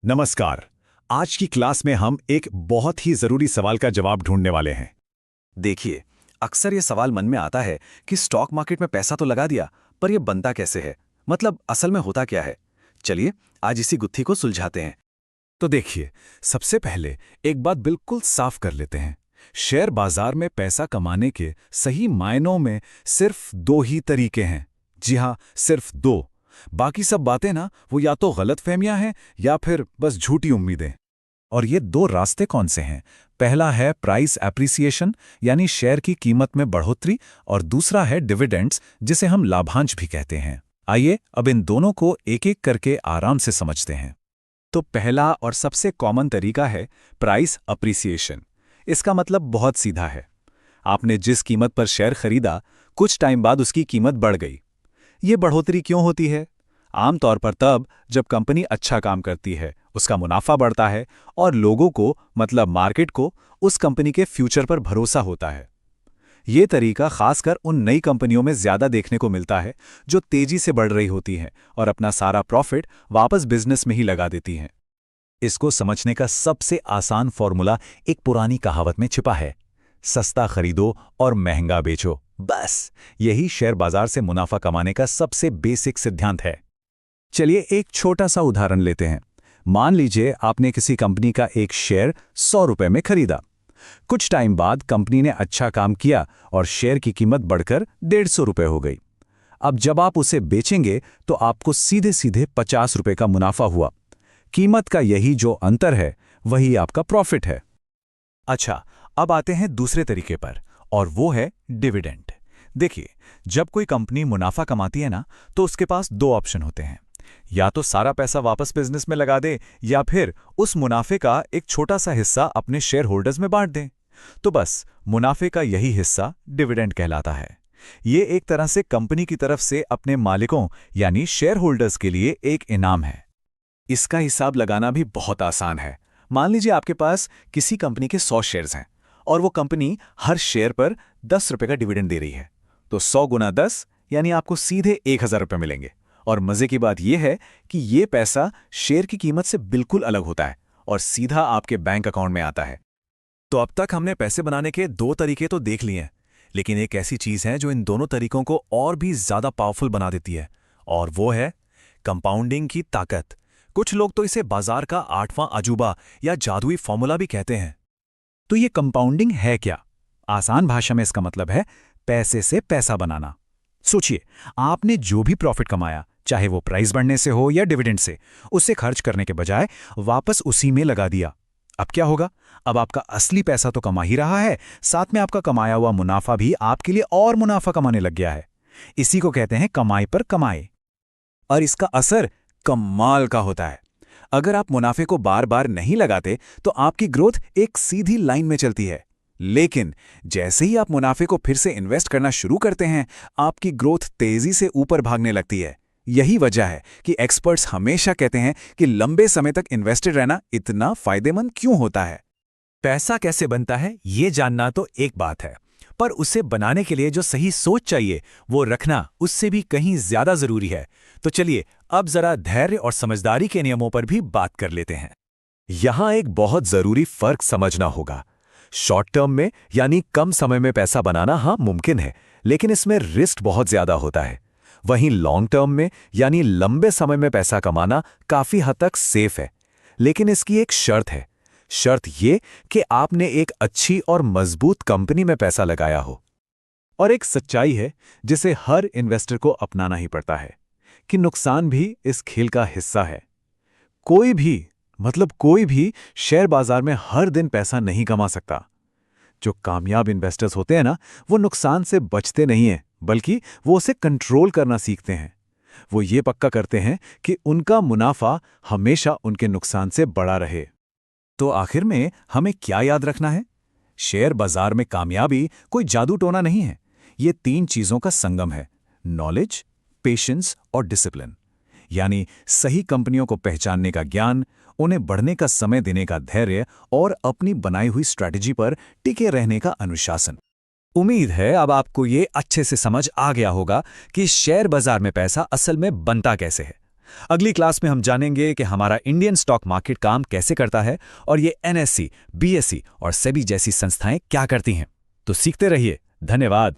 नमस्कार। आज की क्लास में हम एक बहुत ही जरूरी सवाल का जवाब ढूंढने वाले हैं। देखिए, अक्सर ये सवाल मन में आता है कि स्टॉक मार्केट में पैसा तो लगा दिया, पर यह बनता कैसे है? मतलब असल में होता क्या है? चलिए, आज इसी गुत्थी को सुलझाते हैं। तो देखिए, सबसे पहले एक बात बिल्कुल साफ कर लेते हैं। शेयर बाजार में पैसा कमाने के सही मायनों में सिर्फ दो ही तरीके हैं। जी हाँ, सिर्फ दो। बाकी सब बातें ना, वो या तो गलतफहमियां हैं या फिर बस झूठी उम्मीदें। और ये दो रास्ते कौन से हैं? पहला है प्राइस एप्रिसिएशन, यानी शेयर की कीमत में बढ़ोतरी, और दूसरा है डिविडेंड्स, जिसे हम लाभांश भी कहते हैं। आइए अब इन दोनों को एक एक करके आराम से समझते हैं। तो पहला और सबसे कॉमन तरीका है प्राइस अप्रिसिएशन। इसका मतलब बहुत सीधा है। आपने जिस कीमत पर शेयर खरीदा, कुछ टाइम बाद उसकी कीमत बढ़ गई। ये बढ़ोतरी क्यों होती है? आमतौर पर तब जब कंपनी अच्छा काम करती है, उसका मुनाफा बढ़ता है और लोगों को, मतलब मार्केट को, उस कंपनी के फ्यूचर पर भरोसा होता है। ये तरीका खासकर उन नई कंपनियों में ज्यादा देखने को मिलता है जो तेजी से बढ़ रही होती हैं और अपना सारा प्रॉफिट वापस बिजनेस में ही लगा देती हैं। इसको समझने का सबसे आसान फॉर्मूला एक पुरानी कहावत में छिपा है, सस्ता खरीदो और महंगा बेचो। बस यही शेयर बाजार से मुनाफा कमाने का सबसे बेसिक सिद्धांत है। चलिए एक छोटा सा उदाहरण लेते हैं। मान लीजिए आपने किसी कंपनी का एक शेयर 100 रुपए में खरीदा। कुछ टाइम बाद कंपनी ने अच्छा काम किया और शेयर की कीमत बढ़कर 150 रुपए हो गई। अब जब आप उसे बेचेंगे तो आपको सीधे सीधे 50 रुपए का मुनाफा हुआ। कीमत का यही जो अंतर है, वही आपका प्रॉफिट है। अच्छा, अब आते हैं दूसरे तरीके पर, और वो है डिविडेंड। देखिए, जब कोई कंपनी मुनाफा कमाती है ना, तो उसके पास दो ऑप्शन होते हैं। या तो सारा पैसा वापस बिजनेस में लगा दे, या फिर उस मुनाफे का एक छोटा सा हिस्सा अपने शेयर होल्डर्स में बांट दें। तो बस मुनाफे का यही हिस्सा डिविडेंड कहलाता है। ये एक तरह से कंपनी की तरफ से अपने मालिकों यानी शेयर होल्डर्स के लिए एक इनाम है। इसका हिसाब लगाना भी बहुत आसान है। मान लीजिए आपके पास किसी कंपनी के 100 शेयर्स हैं और वो कंपनी हर शेयर पर 10 रुपए का डिविडेंड दे रही है। तो 100 गुना 10 यानी आपको सीधे 1000 रुपए मिलेंगे। और मजे की बात यह है कि ये पैसा शेयर की कीमत से बिल्कुल अलग होता है और सीधा आपके बैंक अकाउंट में आता है। तो अब तक हमने पैसे बनाने के दो तरीके तो देख लिए हैं, लेकिन एक ऐसी चीज है जो इन दोनों तरीकों को और भी ज्यादा पावरफुल बना देती है, और वो है कंपाउंडिंग की ताकत। कुछ लोग तो इसे बाजार का 8वां अजूबा या जादुई फॉर्मूला भी कहते हैं। तो ये कंपाउंडिंग है क्या? आसान भाषा में इसका मतलब है पैसे से पैसा बनाना। सोचिए, आपने जो भी प्रॉफिट कमाया, चाहे वो प्राइस बढ़ने से हो या डिविडेंड से, उसे खर्च करने के बजाय वापस उसी में लगा दिया। अब क्या होगा? अब आपका असली पैसा तो कमा ही रहा है, साथ में आपका कमाया हुआ मुनाफा भी आपके लिए और मुनाफा कमाने लग गया है। इसी को कहते हैं कमाई पर कमाई। और इसका असर कमाल का होता है। अगर आप मुनाफे को बार बार नहीं लगाते तो आपकी ग्रोथ एक सीधी लाइन में चलती है, लेकिन जैसे ही आप मुनाफे को फिर से इन्वेस्ट करना शुरू करते हैं, आपकी ग्रोथ तेजी से ऊपर भागने लगती है। यही वजह है कि एक्सपर्ट्स हमेशा कहते हैं कि लंबे समय तक इन्वेस्टेड रहना इतना फायदेमंद क्यों होता है। पैसा कैसे बनता है ये जानना तो एक बात है, पर उसे बनाने के लिए जो सही सोच चाहिए वो रखना उससे भी कहीं ज्यादा जरूरी है। तो चलिए अब जरा धैर्य और समझदारी के नियमों पर भी बात कर लेते हैं। यहां एक बहुत जरूरी फर्क समझना होगा। शॉर्ट टर्म में यानी कम समय में पैसा बनाना हाँ मुमकिन है, लेकिन इसमें रिस्क बहुत ज्यादा होता है। वहीं लॉन्ग टर्म में यानी लंबे समय में पैसा कमाना काफी हद तक सेफ है, लेकिन इसकी एक शर्त है। शर्त ये कि आपने एक अच्छी और मजबूत कंपनी में पैसा लगाया हो। और एक सच्चाई है जिसे हर इन्वेस्टर को अपनाना ही पड़ता है कि नुकसान भी इस खेल का हिस्सा है। कोई भी, मतलब कोई भी शेयर बाजार में हर दिन पैसा नहीं कमा सकता। जो कामयाब इन्वेस्टर्स होते हैं ना, वो नुकसान से बचते नहीं हैं, बल्कि वो उसे कंट्रोल करना सीखते हैं। वो ये पक्का करते हैं कि उनका मुनाफा हमेशा उनके नुकसान से बड़ा रहे। तो आखिर में हमें क्या याद रखना है? शेयर बाजार में कामयाबी कोई जादू टोना नहीं है। ये 3 चीजों का संगम है: नॉलेज, पेशेंस और डिसिप्लिन। यानी सही कंपनियों को पहचानने का ज्ञान, उन्हें बढ़ने का समय देने का धैर्य और अपनी बनाई हुई स्ट्रैटेजी पर टिके रहने का अनुशासन। उम्मीद है अब आपको ये अच्छे से समझ आ गया होगा कि शेयर बाजार में पैसा असल में बनता कैसे है। अगली क्लास में हम जानेंगे कि हमारा इंडियन स्टॉक मार्केट काम कैसे करता है और ये NSE, BSE और सेबी जैसी संस्थाएं क्या करती हैं। तो सीखते रहिए। धन्यवाद।